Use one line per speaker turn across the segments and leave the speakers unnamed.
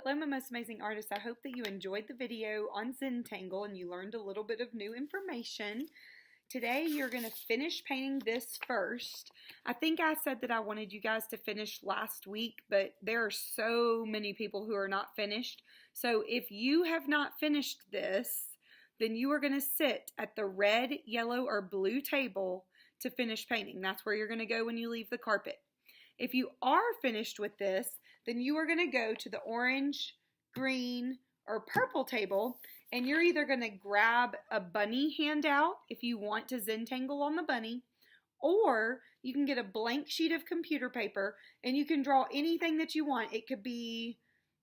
Hello, my most amazing artists. I hope that you enjoyed the video on Zentangle and you learned a little bit of new information. Today, you're going to finish painting this first. I think I said that I wanted you guys to finish last week, but there are so many people who are not finished. So if you have not finished this, then you are going to sit at the red, yellow, or blue table to finish painting. That's where you're going to go when you leave the carpet. If you are finished with this, then you are going to go to the orange, green, or purple table, and you're either going to grab a bunny handout if you want to Zentangle on the bunny, or you can get a blank sheet of computer paper and you can draw anything that you want. It could be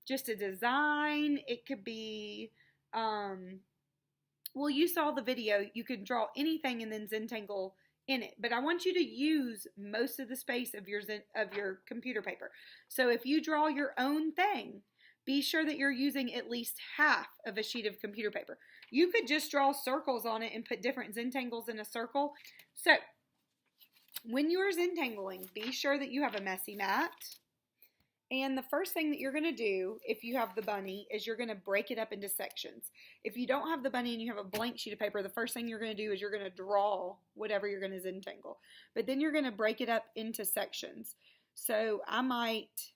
just a design, it could be, well, you saw the video, you can draw anything and then Zentangle in it, but I want you to use most of the space of your computer paper. So if you draw your own thing, be sure that you're using at least half of a sheet of computer paper. You could just draw circles on it and put different Zentangles in a circle. So when you're Zentangling, be sure that you have a messy mat. And the first thing that you're going to do, if you have the bunny, is you're going to break it up into sections. If you don't have the bunny and you have a blank sheet of paper, the first thing you're going to do is you're going to draw whatever you're going to Zentangle. But then you're going to break it up into sections. So I might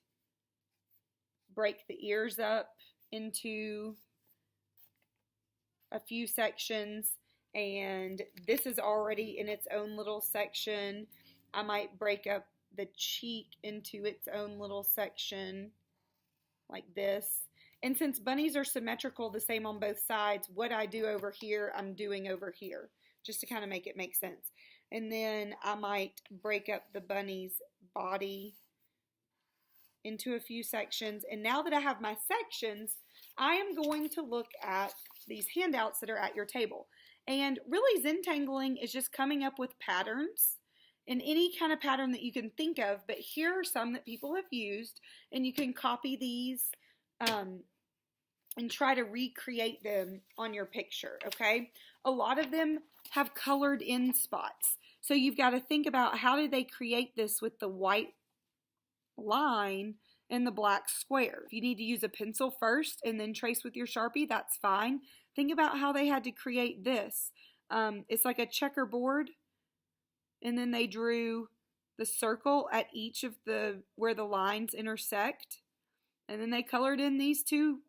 break the ears up into a few sections. And this is already in its own little section. I might break up the cheek into its own little section like this. And since bunnies are symmetrical, the same on both sides, what I do over here, I'm doing over here, just to kind of make it make sense. And then I might break up the bunny's body into a few sections. And now that I have my sections, I am going to look at these handouts that are at your table. And really, Zentangling is just coming up with patterns in any kind of pattern that you can think of, but here are some that people have used, and you can copy these and try to recreate them on your picture, okay? A lot of them have colored in spots, so you've got to think about how did they create this with the white line and the black square. If you need to use a pencil first and then trace with your Sharpie, that's fine. Think about how they had to create this. It's like a checkerboard, and then they drew the circle at each of where the lines intersect. And then they colored in these two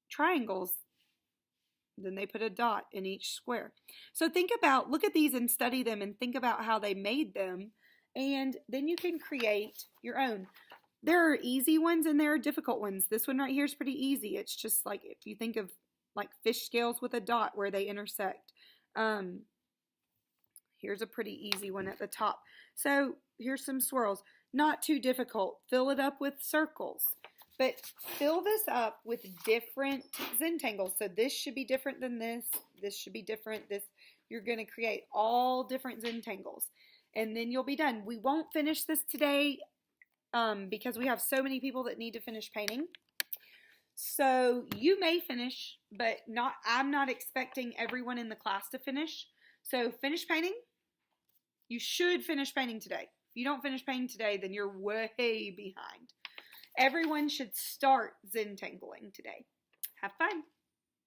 triangles. Then they put a dot in each square. So look at these and study them and think about how they made them. And then you can create your own. There are easy ones and there are difficult ones. This one right here is pretty easy. It's just like if you think of like fish scales with a dot where they intersect. Here's a pretty easy one at the top. So here's some swirls. Not too difficult. Fill it up with circles. But fill this up with different Zentangles. So this should be different than this. This should be different. You're going to create all different Zentangles. And then you'll be done. We won't finish this today because we have so many people that need to finish painting. So you may finish, but I'm not expecting everyone in the class to finish. So finish painting. You should finish painting today. If you don't finish painting today, then you're way behind. Everyone should start Zentangling today. Have fun.